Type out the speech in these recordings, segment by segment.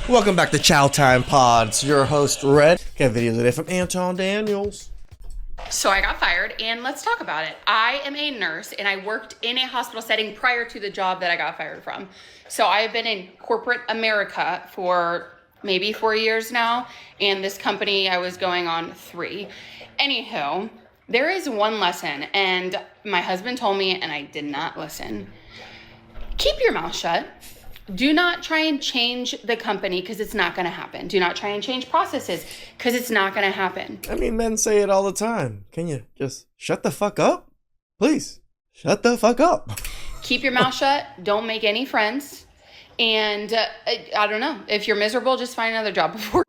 Welcome back to Chow Time Pods. Your host, Red. Got videos today from AntonDaniels. So I got fired, and let's talk about it. I am a nurse, and I worked in a hospital setting prior to the job that I got fired from. So I have been in corporate America for maybe 4 years now, and this company I was going on 3. Anywho, there is one lesson, and my husband told me, and I did not listen. Keep your mouth shut. Do not try and change the company because it's not going to happen. Do not try and change processes because it's not going to happen. I mean, men say it all the time. Can you just shut the fuck up? Please, shut the fuck up. Keep your mouth shut. Don't make any friends. And I don't know. If you're miserable, just find another job before.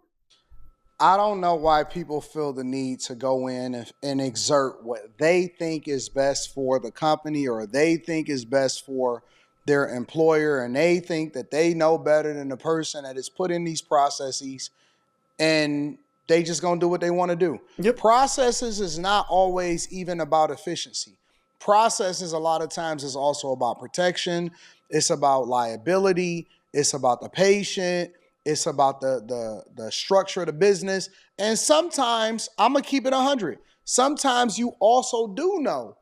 I don't know why people feel the need to go in and exert what they think is best for the company or they think is best for their employer, and they think that they know better than the person that is put in these processes, and they just gonna do what they want to do. Yep. Processes is not always even about efficiency. Processes a lot of times is also about protection. It's about liability. It's about the patient. It's about the structure of the business. And sometimes, I'm gonna keep it 100. Sometimes you also do know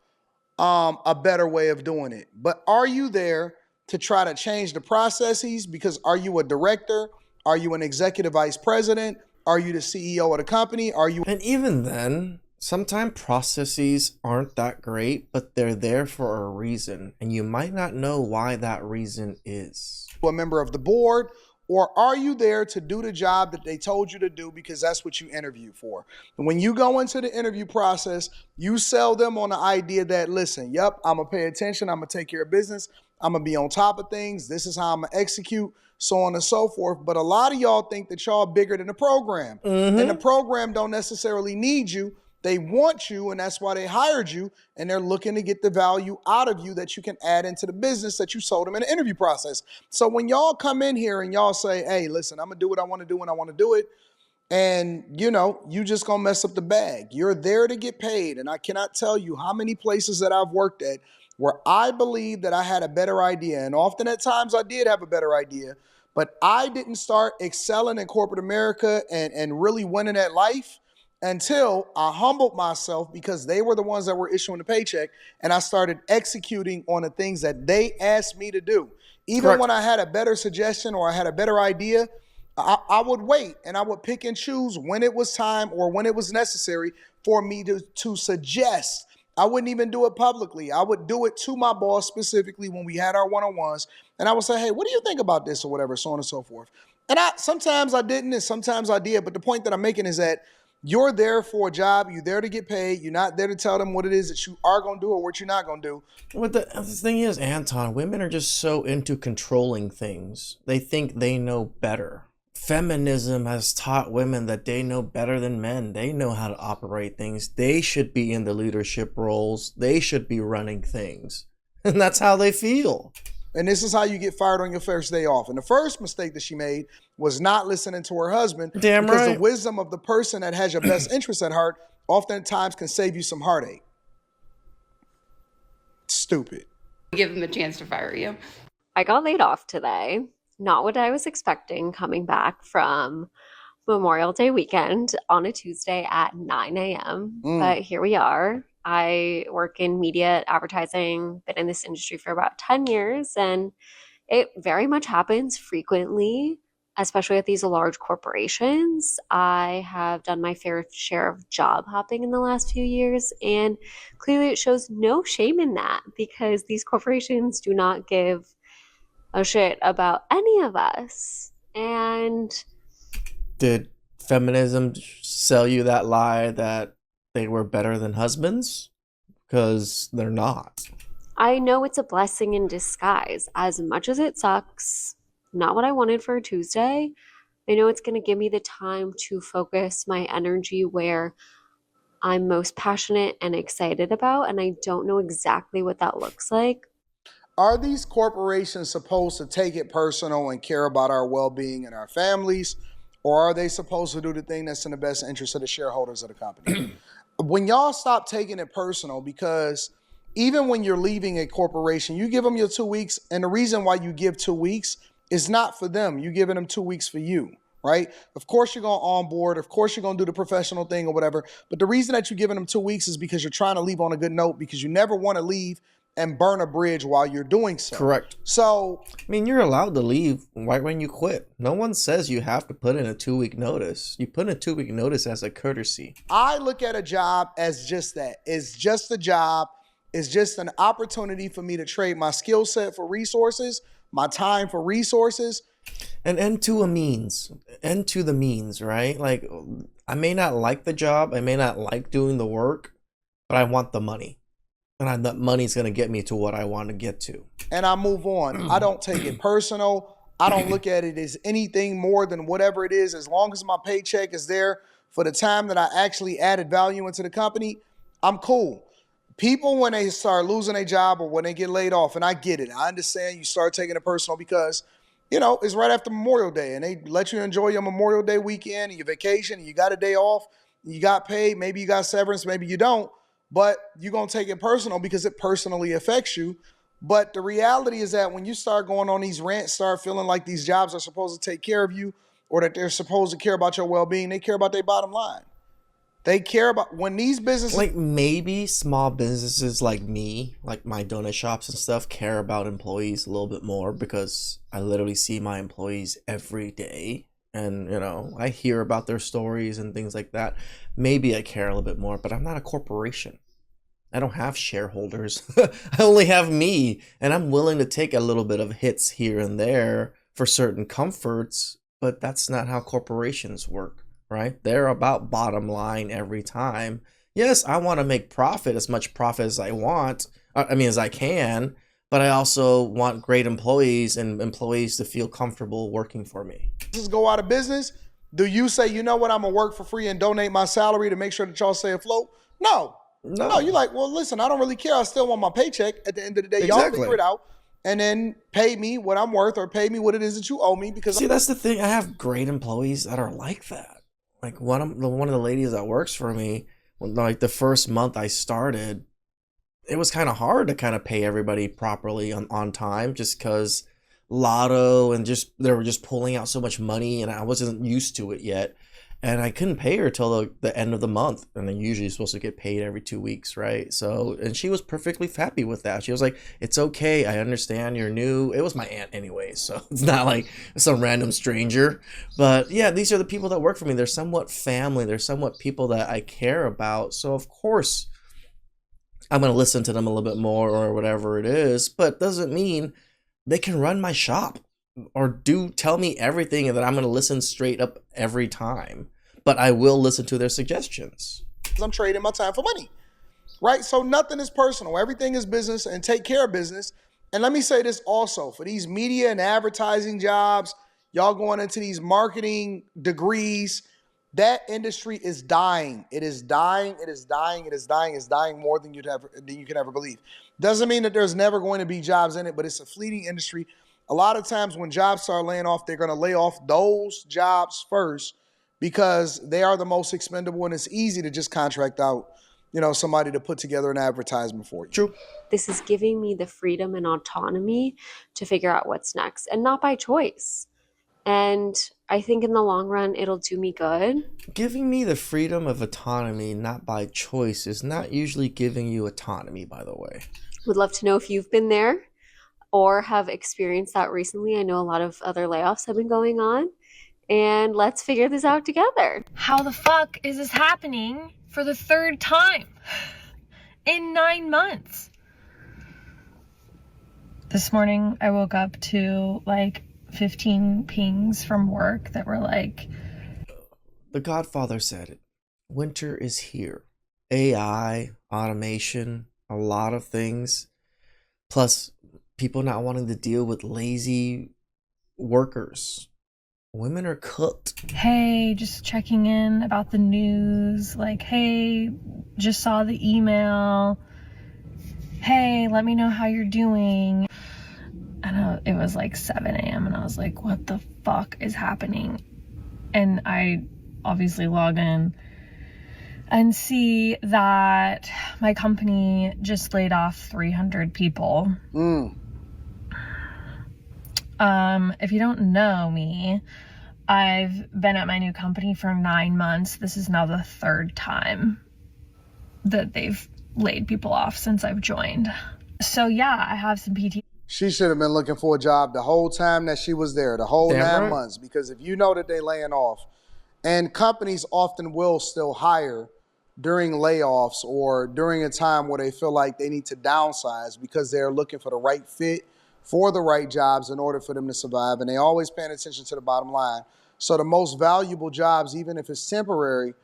a better way of doing it. But are you there to try to change the processes? Because are you a director? Are you an executive vice president? Are you the CEO of the company? Are you? And even then, sometimes processes aren't that great, but they're there for a reason. And you might not know why that reason is. A member of the board? Or are you there to do the job that they told you to do because that's what you interviewed for? And when you go into the interview process, you sell them on the idea that, listen, yep, I'm going to pay attention. I'm going to take care of business. I'm going to be on top of things. This is how I'm going to execute, so on and so forth. But a lot of y'all think that y'all bigger than the program. And the program don't necessarily need you. They want you, and that's why they hired you, and they're looking to get the value out of you that you can add into the business that you sold them in the interview process. So when y'all come in here and y'all say, hey, listen, I'm going to do what I want to do when I want to do it, and, you just going to mess up the bag. You're there to get paid, and I cannot tell you how many places that I've worked at where I believe that I had a better idea, and often at times I did have a better idea, but I didn't start excelling in corporate America and really winning at life until I humbled myself because they were the ones that were issuing the paycheck, and I started executing on the things that they asked me to do. Even Correct. when I had a better suggestion or I had a better idea, I would wait and I would pick and choose when it was time or when it was necessary for me to suggest. I wouldn't even do it publicly. I would do it to my boss specifically when we had our one-on-ones, and I would say, hey, what do you think about this or whatever, so on and so forth. And sometimes I didn't and sometimes I did, but the point that I'm making is that you're there for a job. You're there to get paid. You're not there to tell them what it is that you are going to do or what you're not going to do. What the thing is, Anton, women are just so into controlling things. They think they know better. Feminism has taught women that they know better than men. They know how to operate things. They should be in the leadership roles. They should be running things. And that's how they feel. And this is how you get fired on your first day off. And the first mistake that she made was not listening to her husband. Damn because right. the wisdom of the person that has your best interest at heart oftentimes can save you some heartache. Stupid. Give them the chance to fire you. I got laid off today. Not what I was expecting coming back from Memorial Day weekend on a Tuesday at 9 a.m. But here we are. I work in media advertising, been in this industry for about 10 years, and it very much happens frequently, especially at these large corporations. I have done my fair share of job hopping in the last few years, and clearly it shows no shame in that because these corporations do not give a shit about any of us. And Did feminism sell you that lie that they were better than husbands? Because they're not. I know it's a blessing in disguise. As much as it sucks, not what I wanted for a Tuesday, I know it's going to give me the time to focus my energy where I'm most passionate and excited about, and I don't know exactly what that looks like. Are these corporations supposed to take it personal and care about our well-being and our families? Or are they supposed to do the thing that's in the best interest of the shareholders of the company? When y'all stop taking it personal, because even when you're leaving a corporation, you give them your 2 weeks. And the reason why you give 2 weeks It's not for them. You giving them 2 weeks for you, right? Of course you're going to onboard. Of course you're going to do the professional thing or whatever. But the reason that you're giving them 2 weeks is because you're trying to leave on a good note, because you never want to leave and burn a bridge while you're doing so. Correct. So, I mean, you're allowed to leave right when you quit. No one says you have to put in a 2-week notice. You put in a 2-week notice as a courtesy. I look at a job as just that. It's just a job. It's just an opportunity for me to trade my skill set for resources, my time for resources. And end to a means. End to the means, right? Like, I may not like the job. I may not like doing the work, but I want the money. And that money's going to get me to what I want to get to. And I move on. I don't take it personal. I don't look at it as anything more than whatever it is. As long as my paycheck is there for the time that I actually added value into the company, I'm cool. People, when they start losing a job or when they get laid off, and I get it. I understand you start taking it personal because, you know, it's right after Memorial Day and they let you enjoy your Memorial Day weekend and your vacation and you got a day off, you got paid, maybe you got severance, maybe you don't. But you're going to take it personal because it personally affects you. But the reality is that when you start going on these rants, start feeling like these jobs are supposed to take care of you or that they're supposed to care about your well-being, they care about their bottom line. They care about when these businesses... Like maybe small businesses like me, like my donut shops and stuff, care about employees a little bit more because I literally see my employees every day. And, you know, I hear about their stories and things like that. Maybe I care a little bit more, but I'm not a corporation. I don't have shareholders. I only have me. And I'm willing to take a little bit of hits here and there for certain comforts, but that's not how corporations work, right? They're about bottom line every time. Yes, I want to make profit, as much profit as I want. As I can. But I also want great employees and employees to feel comfortable working for me. Just go out of business. Do you say, you know what, I'm going to work for free and donate my salary to make sure that y'all stay afloat? No, you're like, well, listen, I don't really care. I still want my paycheck at the end of the day. Y'all figure it out and then pay me what I'm worth or pay me what it is that you owe me. Because that's the thing. I have great employees that are like that. Like one of the ladies that works for me, like the first month I started, it was kind of hard to kind of pay everybody properly on time just because lotto and they were just pulling out so much money and I wasn't used to it yet. And I couldn't pay her till the end of the month. And then usually you're supposed to get paid every 2 weeks, right? So, and she was perfectly happy with that. She was like, it's okay. I understand you're new. It was my aunt anyway. So it's not like some random stranger. But yeah, these are the people that work for me. They're somewhat family. They're somewhat people that I care about. So of course, I'm going to listen to them a little bit more or whatever it is, but doesn't mean they can run my shop or tell me everything and that I'm going to listen straight up every time, but I will listen to their suggestions. I'm trading my time for money, right? So nothing is personal. Everything is business and take care of business. And let me say this also, for these media and advertising jobs, y'all going into these marketing degrees, that industry is dying. It is dying. It is dying. It is dying. It's dying more than you can ever believe. Doesn't mean that there's never going to be jobs in it, but it's a fleeting industry. A lot of times when jobs start laying off, they're going to lay off those jobs first because they are the most expendable and it's easy to just contract out, somebody to put together an advertisement for you. True. This is giving me the freedom and autonomy to figure out what's next and not by choice. And I think in the long run, it'll do me good. Giving me the freedom of autonomy, not by choice, is not usually giving you autonomy, by the way. Would love to know if you've been there or have experienced that recently. I know a lot of other layoffs have been going on. And let's figure this out together. How the fuck is this happening for the third time in 9 months? This morning, I woke up to 15 pings from work that were like... The Godfather said it. Winter is here. AI, automation, a lot of things. Plus, people not wanting to deal with lazy workers. Women are cooked. Hey, just checking in about the news. Hey, just saw the email. Hey, let me know how you're doing. And it was 7 a.m. and I was like, what the fuck is happening? And I obviously log in and see that my company just laid off 300 people. If you don't know me, I've been at my new company for 9 months. This is now the third time that they've laid people off since I've joined. So yeah, I have some PT. She should have been looking for a job the whole time that she was there, the whole Damn 9 right. months, because if you know that they laying off, and companies often will still hire during layoffs or during a time where they feel like they need to downsize because they're looking for the right fit for the right jobs in order for them to survive. And they always paying attention to the bottom line. So the most valuable jobs, even if it's temporary,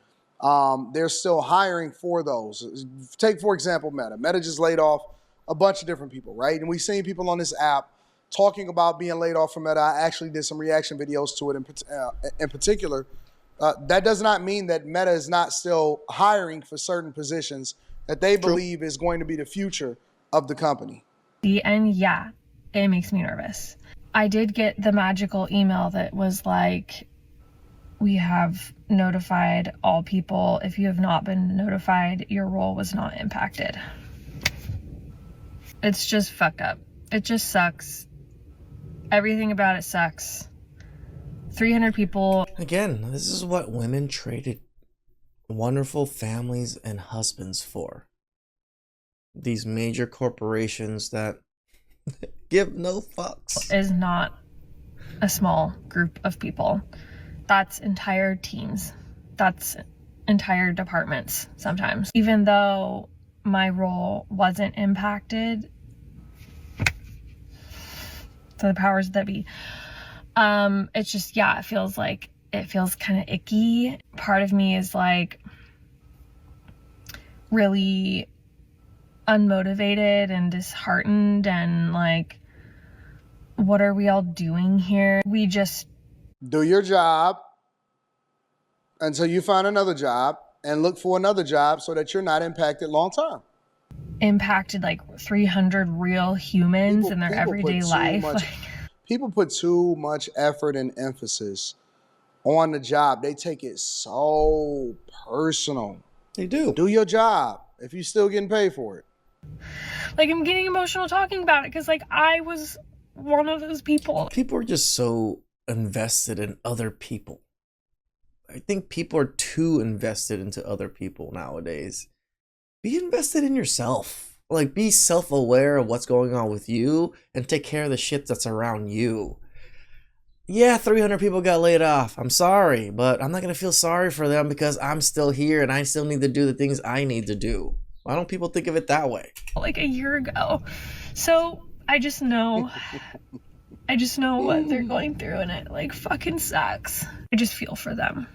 they're still hiring for those. Take, for example, Meta. Meta just laid off a bunch of different people, right? And we've seen people on this app talking about being laid off from Meta. I actually did some reaction videos to it in particular. That does not mean that Meta is not still hiring for certain positions that they believe is going to be the future of the company. And yeah, it makes me nervous. I did get the magical email that was like, we have notified all people. If you have not been notified, your role was not impacted. It's just fucked up. It just sucks. Everything about it sucks. 300 people. Again, this is what women traded wonderful families and husbands for. These major corporations that give no fucks. Is not a small group of people. That's entire teams. That's entire departments sometimes. Even though my role wasn't impacted, so the powers that be, it's just, yeah, it feels kind of icky. Part of me is like really unmotivated and disheartened and like, what are we all doing here? We just do your job until you find another job and look for another job so that you're not impacted long term. Impacted like 300 real humans in their everyday life. People put too much effort and emphasis on the job. They take it so personal. They do. Do your job if you're still getting paid for it. Like, I'm getting emotional talking about it because like I was one of those people. People are just so invested in other people. I think people are too invested into other people nowadays. Be invested in yourself. Like, be self-aware of what's going on with you and take care of the shit that's around you. Yeah, 300 people got laid off. I'm sorry, but I'm not going to feel sorry for them because I'm still here and I still need to do the things I need to do. Why don't people think of it that way? Like a year ago. So I just know what they're going through and it like fucking sucks. I just feel for them.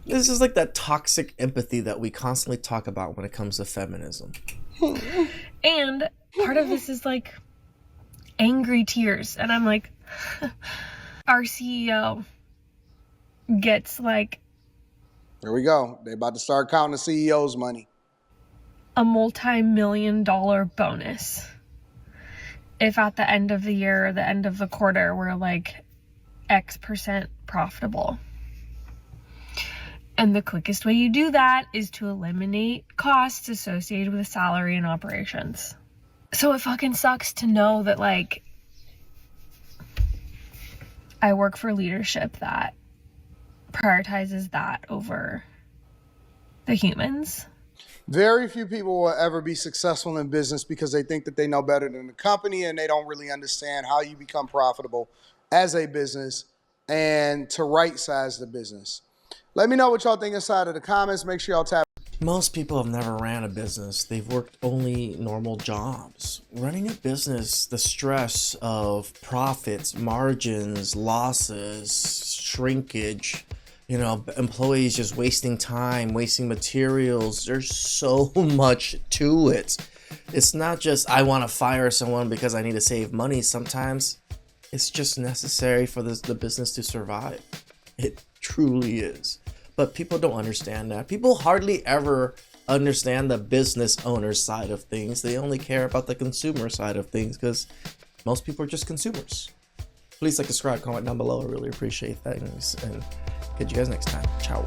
This is like that toxic empathy that we constantly talk about when it comes to feminism. And part of this is like angry tears. And I'm like, our CEO gets like, here we go. They about to start counting the CEO's money. A multi-million-dollar bonus. If at the end of the year or the end of the quarter, we're like X% profitable. And the quickest way you do that is to eliminate costs associated with salary and operations. So it fucking sucks to know that like I work for leadership that prioritizes that over the humans. Very few people will ever be successful in business because they think that they know better than the company and they don't really understand how you become profitable as a business and to right size the business. Let me know what y'all think inside of the comments. Make sure y'all tap. Most people have never ran a business. They've worked only normal jobs. Running a business, the stress of profits, margins, losses, shrinkage, employees just wasting time, wasting materials. There's so much to it. It's not just, I want to fire someone because I need to save money. Sometimes it's just necessary for the business to survive. It truly is. But people don't understand that. People hardly ever understand the business owner side of things. They only care about the consumer side of things because most people are just consumers. Please like, subscribe, comment down below. I really appreciate things. And catch you guys next time. Ciao.